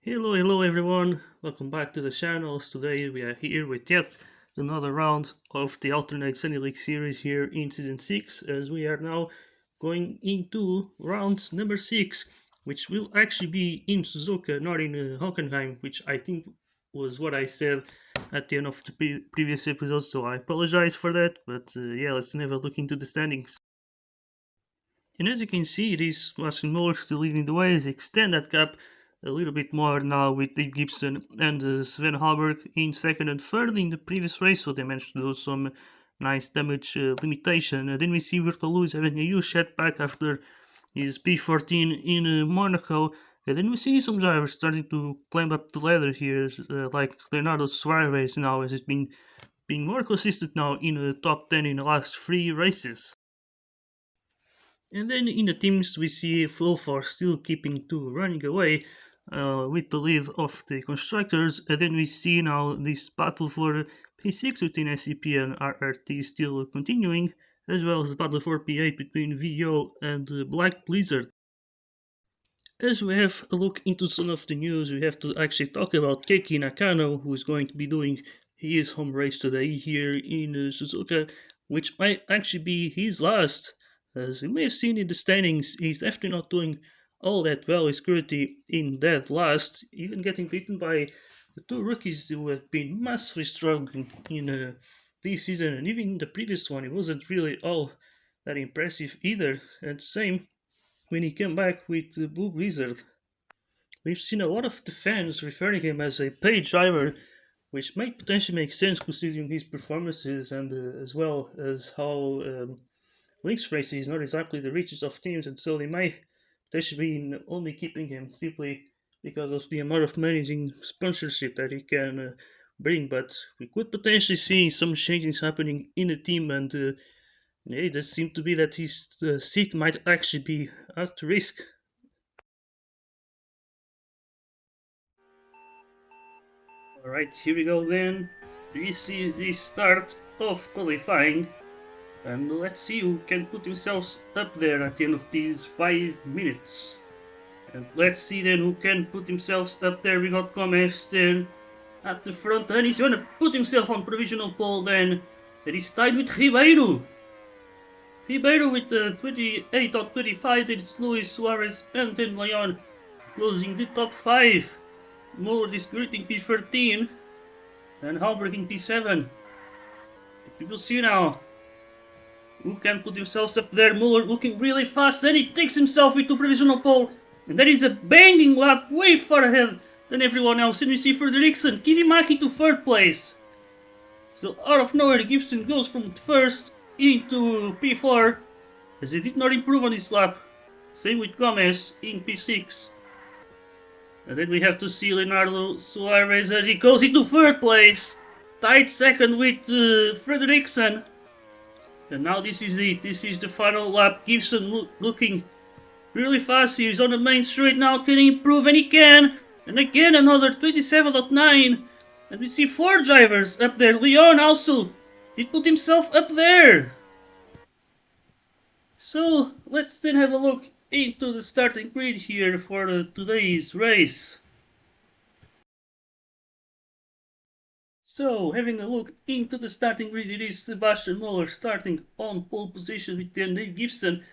Hello everyone, welcome back to the channels. Today we are here with yet another round of the alternate Sunny League series here in season 6, as we are now going into round number 6, which will actually be in Suzuka, not in Hockenheim, which I think was what I said at the end of the previous episode, so I apologize for that, but yeah, let's have a look into the standings. And as you can see, it is Sebastian Muller still leading the way as they extend that gap a little bit more now with Dave Gibson and Sven Halberg in second and third in the previous race, so they managed to do some nice damage limitation. Then we see Virtual Lewis having a huge setback after his P14 in Monaco. And then we see some drivers starting to climb up the ladder here, like Leonardo Suarez now, as he's been being more consistent now in the top 10 in the last 3 races. And then in the teams, we see Full Force still keeping two running away with the lead of the constructors. And then we see now this battle for P6 between SCP and RRT still continuing, as well as the battle for P8 between VO and Black Blizzard. As we have a look into some of the news, we have to actually talk about Keiki Nakano, who is going to be doing his home race today here in Suzuka, which might actually be his last. As you may have seen in the standings, he's definitely not doing all that well. His currently in dead last, even getting beaten by the two rookies who have been massively struggling in this season, and even in the previous one, it wasn't really all that impressive either. And same when he came back with Blue Blizzard. We've seen a lot of the fans referring him as a paid driver, which might potentially make sense considering his performances and as well as how Link's Racing is not exactly the richest of teams, and so they might potentially be only keeping him simply because of the amount of managing sponsorship that he can bring. But we could potentially see some changes happening in the team, and it does seem to be that his seat might actually be at risk. Alright, here we go then. This is the start of qualifying. And let's see who can put themselves up there at the end of these 5 minutes. And let's see then who can put themselves up there. We got Gomez then at the front, and he's gonna put himself on provisional pole then. That is tied with Ribeiro. Ribeiro with the 28.25, then it's Luis Suarez and then Leon closing the top 5. Muller discreting P13 and Halberg in P7. We will see now who can put themselves up there. Muller looking really fast, and he takes himself into provisional pole. And that is a banging lap, way far ahead than everyone else. And we see Fredriksson, Kizimaki to third place. So out of nowhere, Gibson goes from first into P4, as he did not improve on this lap. Same with Gomez in P6. And then we have to see Leonardo Suarez as he goes into third place. Tied second with Fredriksson. And now this is it, this is the final lap. Gibson looking really fast here. He's on the main straight now. Can he improve? And he can. And again another 27.9. And we see 4 drivers up there. Leon also did put himself up there. So let's then have a look into the starting grid here for today's race. So, having a look into the starting grid, it is Sebastian Muller starting on pole position with then Dave Gibson,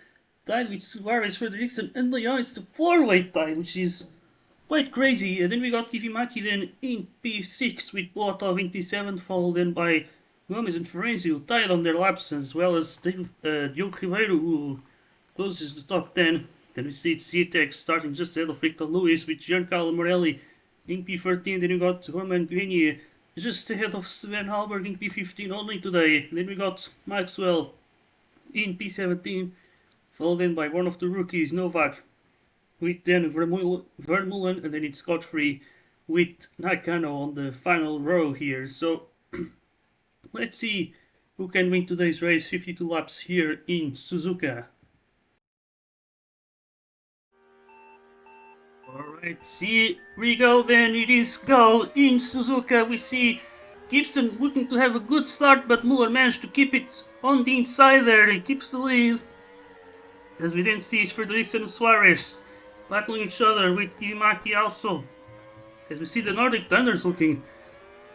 tied with Suarez, Fredriksson, and Leon. It's the 4-way tie, which is quite crazy. And then we got Kivimaki then in P6 with Bolotov in P7, followed then by Gomes and Ferenczi, who tied on their laps, as well as Diogo Ribeiro, who closes the top 10. Then we see CTEX starting just ahead of Victor Lewis with Giancarlo Morelli in P13. Then we got Roman Grenier just ahead of Sven Halberg in P15 only today. Then we got Maxwell in P17, followed in by one of the rookies, Novak, with then Vermeulen, and then it's Godfrey with Nakano on the final row here. So let's see who can win today's race, 52 laps here in Suzuka. Alright, here we go then, it is go in Suzuka. We see Gibson looking to have a good start, but Muller managed to keep it on the inside there. He keeps the lead. As we then see Fredriksson and Suarez battling each other with Kivimaki also as we see the Nordic Thunder's looking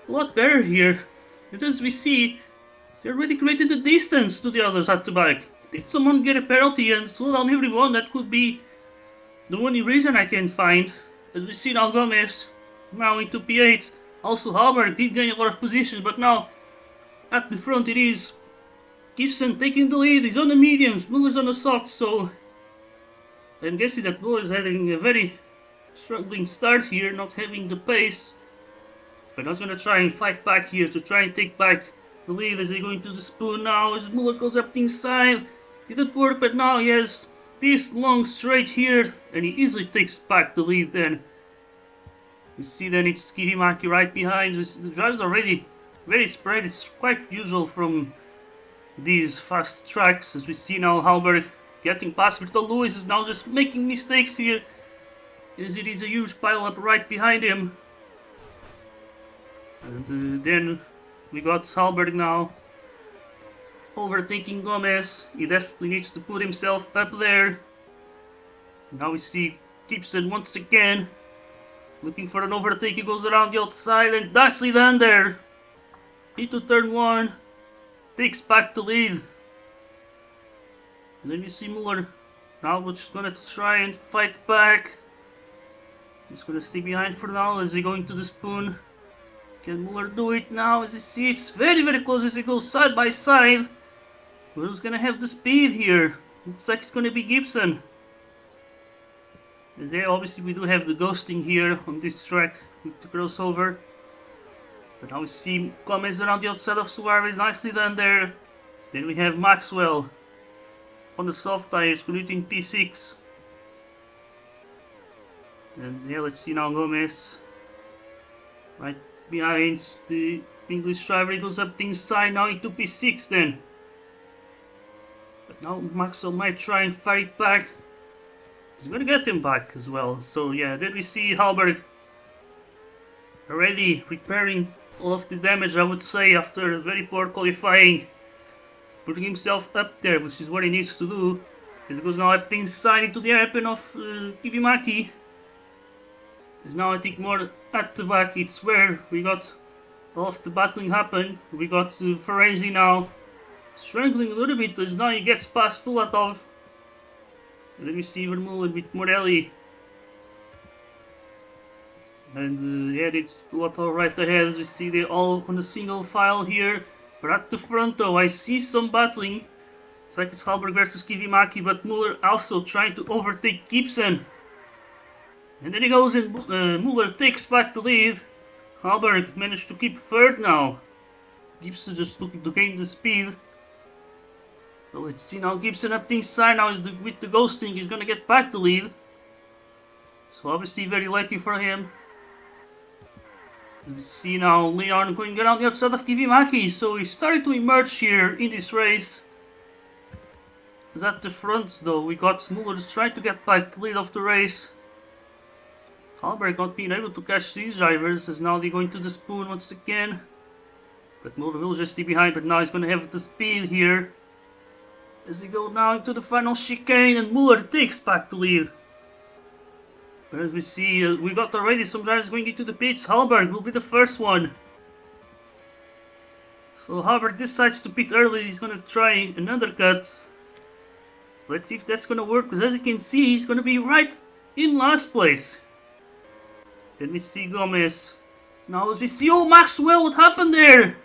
a lot better here. And as we see, they already created a distance to the others at the back. Did someone get a penalty and slow down everyone? That could be the only reason I can find. As we see now Gomez, now into P8. Also Halberg did gain a lot of positions, but now at the front it is Gibson taking the lead. He's on the mediums, Muller's on the softs, so I'm guessing that Muller is having a very struggling start here, not having the pace. But I was gonna try and fight back here to try and take back the lead as they go into the spoon now. As Muller goes up the inside, didn't work, but now he has this long straight here, and he easily takes back the lead then. You see then it's Kivimaki right behind. The drivers are already very spread. It's quite usual from these fast tracks. As we see now Halberg getting past Virtual Lewis is now just making mistakes here, as it is a huge pile up right behind him. And then we got Halberg now overtaking Gomez. He definitely needs to put himself up there. Now we see Gibson once again looking for an overtake. He goes around the outside and nicely done there. Into turn 1, takes back the lead. And then you see Muller now just gonna try and fight back. He's gonna stay behind for now as they go into the spoon. Can Muller do it now? As you see, it's very close as they go side by side. Who's gonna have the speed here? Looks like it's gonna be Gibson. And there, obviously, we do have the ghosting here on this track with the crossover. But now we see Gomez around the outside of Suarez, nicely done there. Then we have Maxwell on the soft tires, commuting P6. And yeah, let's see now Gomez right behind the English driver. He goes up the inside now into P6 then. But now Maxwell might try and fight back. He's gonna get him back as well. So yeah, then we see Halberg already repairing all of the damage, I would say, after a very poor qualifying. Putting himself up there, which is what he needs to do. As he goes now up the inside into the hairpin of Kivimaki. There's now, I think, more at the back. It's where we got all of the battling happen. We got Ferrezi now strangling a little bit as now he gets past Pulatov. And then we see Vermeulen with Morelli. And yeah, it's Pulatov right ahead as we see they all on a single file here. But at the front though, I see some battling. It's like it's Halberg versus Kivimaki, but Muller also trying to overtake Gibson. And then he goes and Muller takes back the lead. Halberg managed to keep third now. Gibson just looking to gain the speed. So let's see now Gibson up the inside now with the ghosting. He's gonna get back the lead. So obviously very lucky for him. We see now Leon going around the outside of Kivimaki. So he's starting to emerge here in this race. As at the front though, we got Muller trying to get back the lead of the race. Halberg not being able to catch these drivers as now they're going to the spoon once again. But Muller will just stay behind, but now he's going to have the speed here. As he goes now into the final chicane and Muller takes back the lead. But as we see, we got already some drivers going into the pits. Halberg will be the first one. So Halberg decides to pit early. He's going to try an undercut. Let's see if that's going to work, because as you can see, he's going to be right in last place. Then we see Gomez. Now as we see, oh Maxwell, what happened there?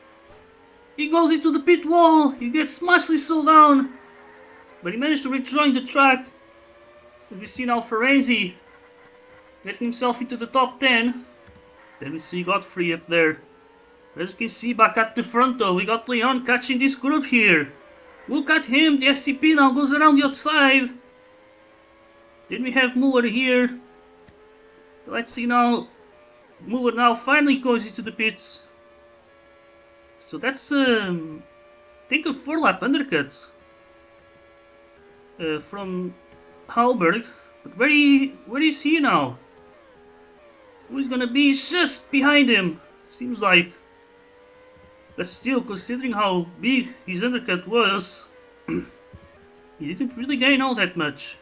He goes into the pit wall. He gets smashed so down. But he managed to rejoin the track. As we see now Ferrezi getting himself into the top 10. Then we see Godfrey up there. As you can see back at the front though, we got Leon catching this group here. Look at him, the SCP now goes around the outside. Then we have Muller here. Let's see now, Muller now finally goes into the pits. So that's, think of 4-lap undercuts from Halberg. But where is he now? Who's gonna be just behind him? Seems like. But still, considering how big his undercut was, he didn't really gain all that much.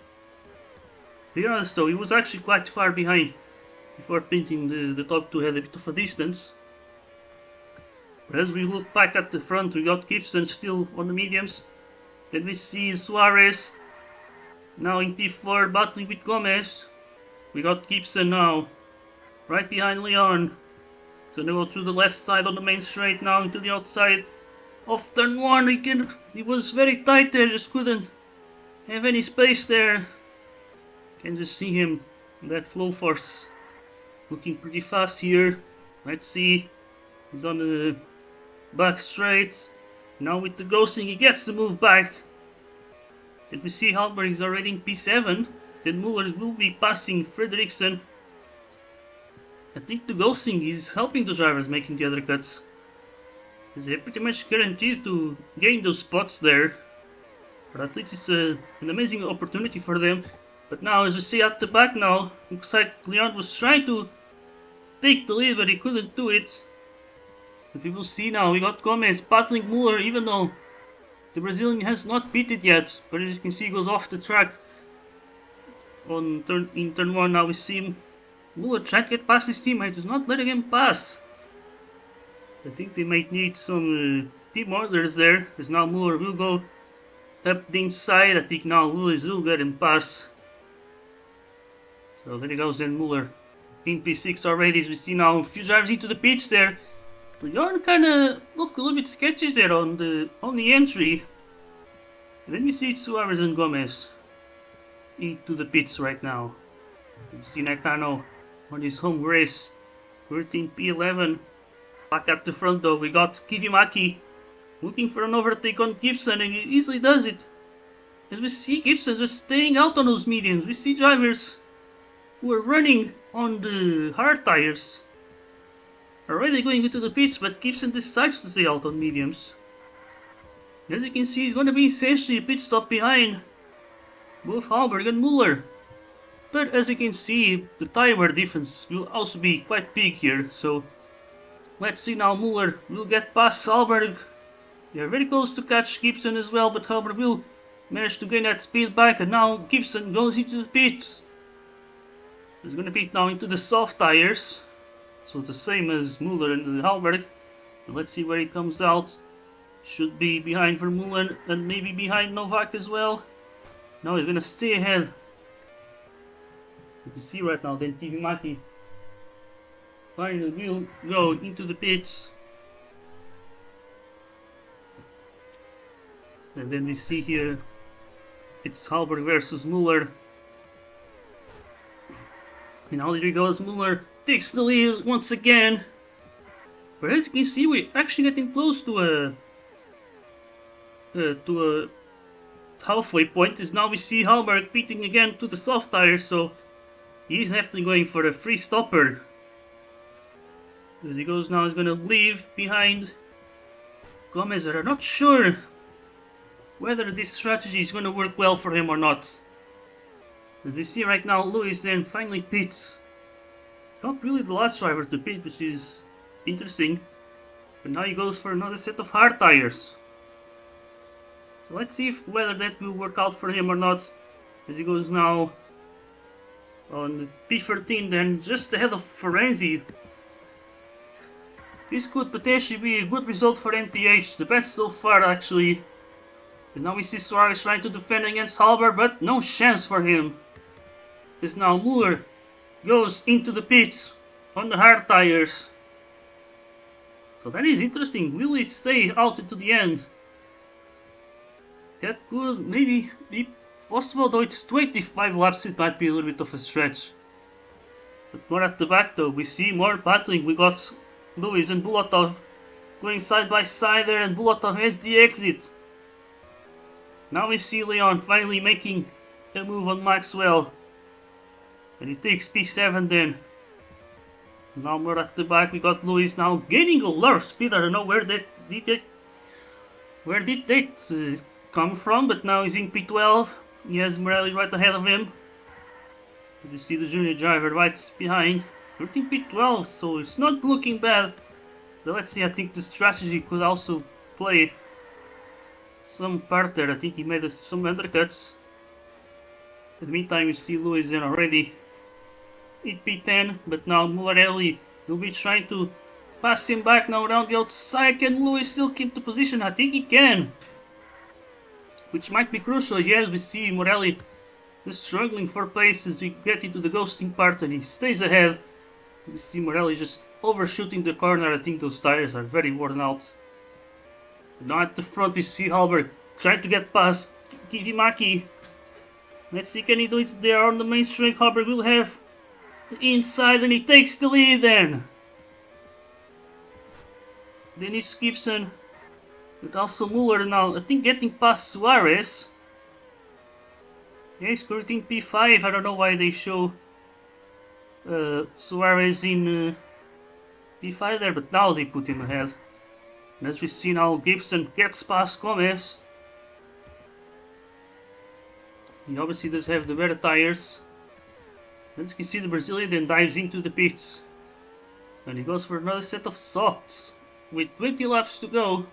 To be honest though, he was actually quite far behind. before pinching the top two had a bit of a distance. But as we look back at the front, we got Gibson still on the mediums. Then we see Suarez now in P4 battling with Gomez. We got Gibson now right behind Leon. So they go through the left side on the main straight now into the outside of turn 1. He was very tight there, just couldn't have any space there. Can just see him, that flow force, looking pretty fast here. Let's see, he's on the back straight. Now with the ghosting, he gets to move back. And we see Halberg is already in P7. Then Muller will be passing Fredriksson. I think the ghosting is helping the drivers making the other cuts. They're pretty much guaranteed to gain those spots there. But I think it's an amazing opportunity for them. But now, as you see at the back now, looks like Leon was trying to take the lead, but he couldn't do it. But we will see now, we got Gomez battling Muller, even though the Brazilian has not beat it yet. But as you can see, he goes off the track in turn 1. Now we see Muller trying to get past his teammate, who's not letting him pass. I think they might need some team orders there, as now Muller will go up the inside. I think now Lewis will get him pass. So there he goes then, Muller in P6 already. As we see now a few drivers into the pits there. Leon kind of looked a little bit sketchy there on the entry. And then we see Suarez and Gomez into the pits right now. We see Nakano on his home race, 13 P11. Back at the front though, we got Kivimaki looking for an overtake on Gibson, and he easily does it. As we see Gibson just staying out on those mediums. We see drivers who are running on the hard tires already going into the pits, but Gibson decides to stay out on mediums. As you can see, he's going to be essentially a pit stop behind both Halberg and Muller. But as you can see, the tire wear difference will also be quite big here. So let's see now, Muller will get past Halberg. They are very close to catch Gibson as well, but Halberg will manage to gain that speed back, and now Gibson goes into the pits. He's going to pit now into the soft tires. So the same as Muller and Halberg. And let's see where he comes out. Should be behind Vermeulen and maybe behind Novak as well. Now he's going to stay ahead. You can see right now then Kivimaki finally will go into the pits. And then we see here it's Halberg versus Muller. And now there he goes, Muller takes the lead once again. But as you can see, we're actually getting close to a halfway point. As now we see Halberg pitting again to the soft tires, so he's definitely going for a free stopper. As he goes now, he's going to leave behind Gomez. I'm not sure whether this strategy is going to work well for him or not. As we see right now, Lewis then finally pits. It's not really the last driver to pit, which is interesting. But now he goes for another set of hard tires. So let's see whether that will work out for him or not. As he goes now on P13 then, just ahead of Ferenzi. This could potentially be a good result for NTH, the best so far actually. And now we see Suarez trying to defend against Halberg, but no chance for him. As now Muller goes into the pits on the hard tires. So that is interesting. Will he stay out into the end? That could maybe be possible, though it's 25 laps, it might be a little bit of a stretch. But more at the back though, we see more battling. We got Lewis and Bulatov going side by side there, and Bulatov has the exit. Now we see Leon finally making a move on Maxwell. And he takes P7 then. Now more at the back, we got Lewis now gaining a lot of speed. I don't know where did that come from, but now he's in P12. He has Morelli right ahead of him. You see the junior driver right behind. We're in P12, so it's not looking bad. But let's see, I think the strategy could also play some part there. I think he made some undercuts. In the meantime, you see Lewis in already in P10, but now Mularelli will be trying to pass him back now around the outside. Can Lewis still keep the position? I think he can, which might be crucial. Yes, we see Morelli just struggling for pace as we get into the ghosting part, and he stays ahead. We see Morelli just overshooting the corner. I think those tires are very worn out. Now at the front we see Halberg trying to get past Kivimaki. Let's see, can he do it there on the main straight? Halberg will have the inside and he takes the lead then. Then it's Gibson, but also Muller now, I think, getting past Suarez. Yeah, he's currently in P5. I don't know why they show Suarez in P5 there, but now they put him ahead. And as we see now, Gibson gets past Gomez. He obviously does have the better tires. As you can see, the Brazilian then dives into the pits. And he goes for another set of softs. With 20 laps to go,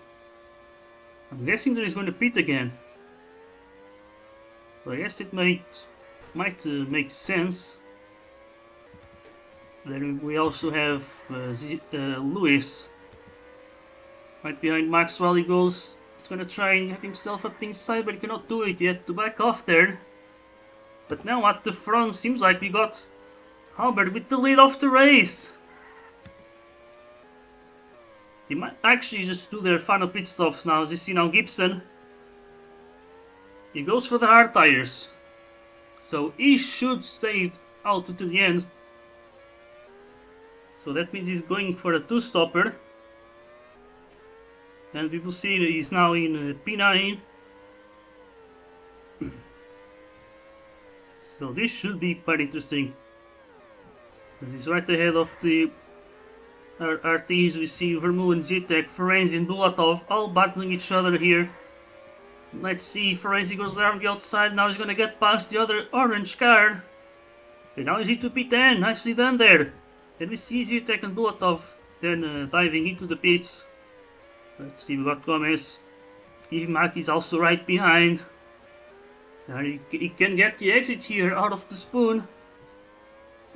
I'm guessing that he's going to pit again. So I guess it might make sense. Then we also have Lewis right behind Max while he goes. He's going to try and get himself up the inside, but he cannot do it yet to back off there. But now at the front, seems like we got Halberg with the lead of the race. He might actually just do their final pit stops now. As you see now, Gibson, he goes for the hard tires, so he should stay out to the end. So that means he's going for a two-stopper, and we will see that he's now in P9. So this should be quite interesting. He's right ahead of the RTs. We see Vermeulen, Zitek, Ferenzi and Bulatov all battling each other here. Let's see, Ferenzi goes around the outside. Now he's going to get past the other orange car. And now he's into P10. Nicely done there. Then we see Zitek and Bulatov then diving into the pits. Let's see, we got Gomez. Kivimaki is also right behind. And he can get the exit here out of the spoon.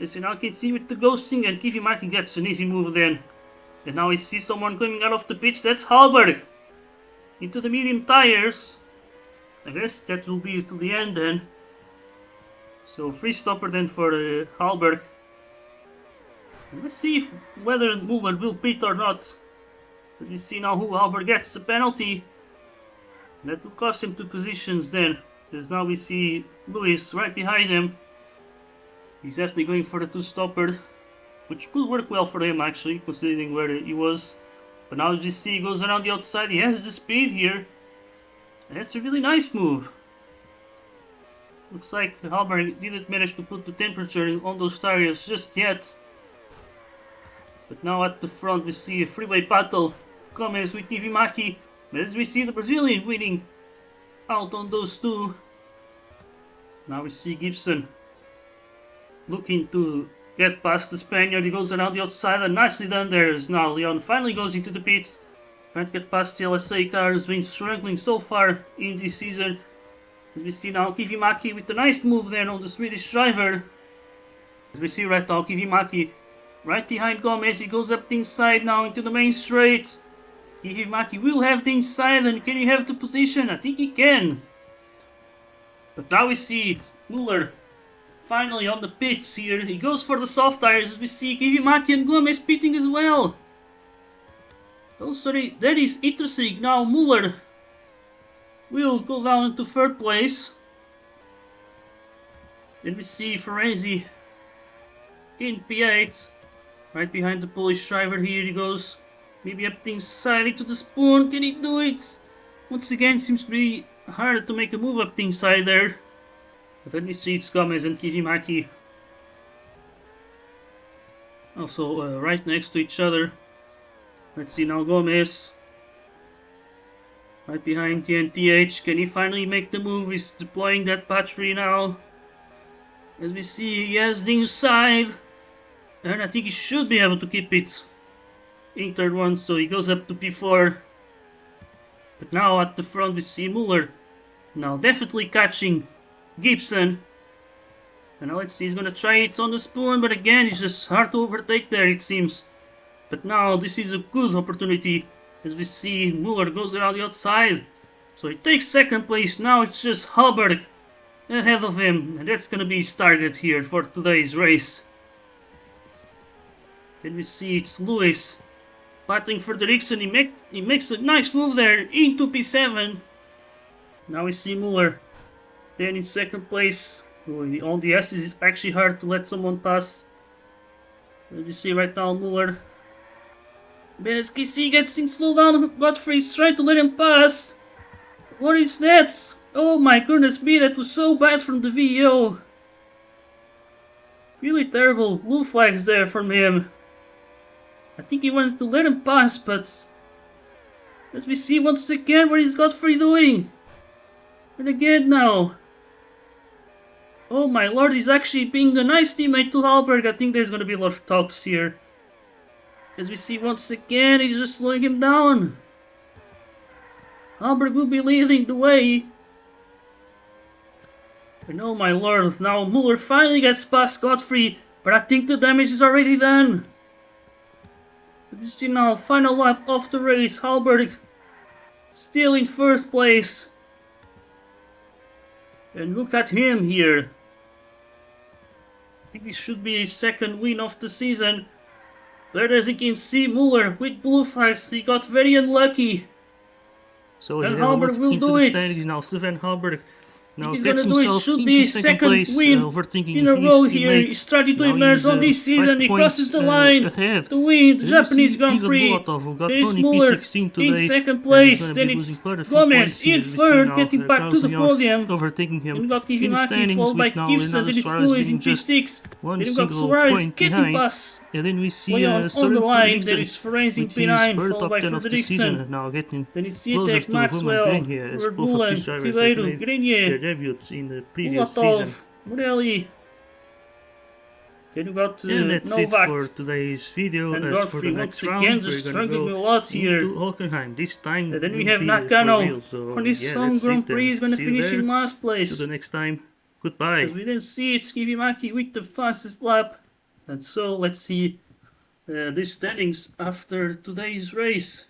As you now can see with the ghosting, and Kivimaki gets an easy move then. And now we see someone coming out of the pitch. That's Halberg into the medium tires. I guess that will be to the end then. So free stopper then for Halberg. Let's see whether Muller will pit or not. But we see now who Halberg gets the penalty. That will cost him 2 positions then. As now we see Lewis right behind him. He's definitely going for the two-stopper, which could work well for him actually, considering where he was. But now as you see, he goes around the outside. He has the speed here. And that's a really nice move. Looks like Halberg didn't manage to put the temperature on those tires just yet. But now at the front we see a freeway battle. Gomez with Kivimaki. But as we see the Brazilian winning out on those two. Now we see Gibson looking to get past the Spaniard. He goes around the outside and nicely done there. As now Leon finally goes into the pits. Trying to get past the LSA car, has been struggling so far in this season. As we see now Kivimaki with a nice move there on the Swedish driver. As we see right now Kivimaki right behind Gomez. He goes up the inside now into the main straight. Kivimaki will have the inside, and can he have the position? I think he can. But now we see Muller finally on the pits here. He goes for the soft tires as we see Kivimaki and Gomez pitting as well. Oh sorry, that is interesting. Now Muller will go down into 3rd place. Then we see Ferenzi in P8. Right behind the Polish driver here he goes. Maybe up the inside into the spoon. Can he do it? Once again, seems to be hard to make a move up the inside there. But then we see it's Gomez and Kivimaki also right next to each other. Let's see now Gomez right behind TNTH. Can he finally make the move? He's deploying that battery now. As we see, he has the inside. And I think he should be able to keep it in 3rd one, so he goes up to P4. But now at the front we see Muller now definitely catching Gibson. And now let's see, he's gonna try it on the spoon, but again, it's just hard to overtake there, it seems. But now, this is a good opportunity, as we see Muller goes around the outside. So he takes second place, now it's just Halberg ahead of him, and that's gonna be his target here for today's race. Then we see it's Lewis battling for the Dixon. He makes a nice move there into P7. Now we see Muller then in second place. On the S's, it's actually hard to let someone pass. Let you see right now Muller. BSKC gets him slowed down. Godfrey's trying to let him pass. What is that? Oh my goodness me, that was so bad from the VO. Really terrible blue flags there from him. I think he wanted to let him pass, but as we see once again, what is Godfrey doing? And again now. Oh my lord, he's actually being a nice teammate to Halberg. I think there's gonna be a lot of talks here. As we see once again, he's just slowing him down. Halberg will be leading the way. And oh my lord, now Muller finally gets past Godfrey, but I think the damage is already done. You see now, final lap of the race, Halberg still in first place. And look at him here. I think this should be his second win of the season. But as you can see, Muller with blue flags, he got very unlucky. So and Halberg will do it. Now Sven Halberg now He's gets gonna do it. himself Should into be his second second place, win overthinking in a his row here. teammates. He's trying to Now emerge he's, on this season. 5 He points, crosses the line ahead. to win the Then we Japanese see Grand Ivan Prix. Bulatov, who got There is only Muller P16 in today, second and place. he's gonna Then be it's losing quite a few points Gomez here. in We see third, now, getting back to the Klausian podium. overtaking him. Then we got in the Kizimaki standings followed by with now Gibson. Renato Then it's Suarez Lewis being in just P6. one Then we got single Suarez point getting behind. past And then we see Leon on Søren the line. Frederiksen Then it's Ferenc in with his P9, third followed top by 10 of the season, Fredriksson. and now getting Then it's closer Zitek, to Roman Maxwell, Green here, as both of Vermeulen, these drivers have Ribeiro, made their Grenier, debuts in the previous season. Bulatov, Morelli. Then we got And that's Novak it for today's video. and As for the Godfrey. next Once round, again, we're just gonna struggling a go lot here. into Hockenheim. This time And then we will have be Nakano for real, so on his yeah, own that's Grand it Prix. then. He's gonna See you finish there. in last Till place. the next time. Goodbye. As we didn't see it, Kivimaki with the fastest lap. And so let's see the standings after today's race.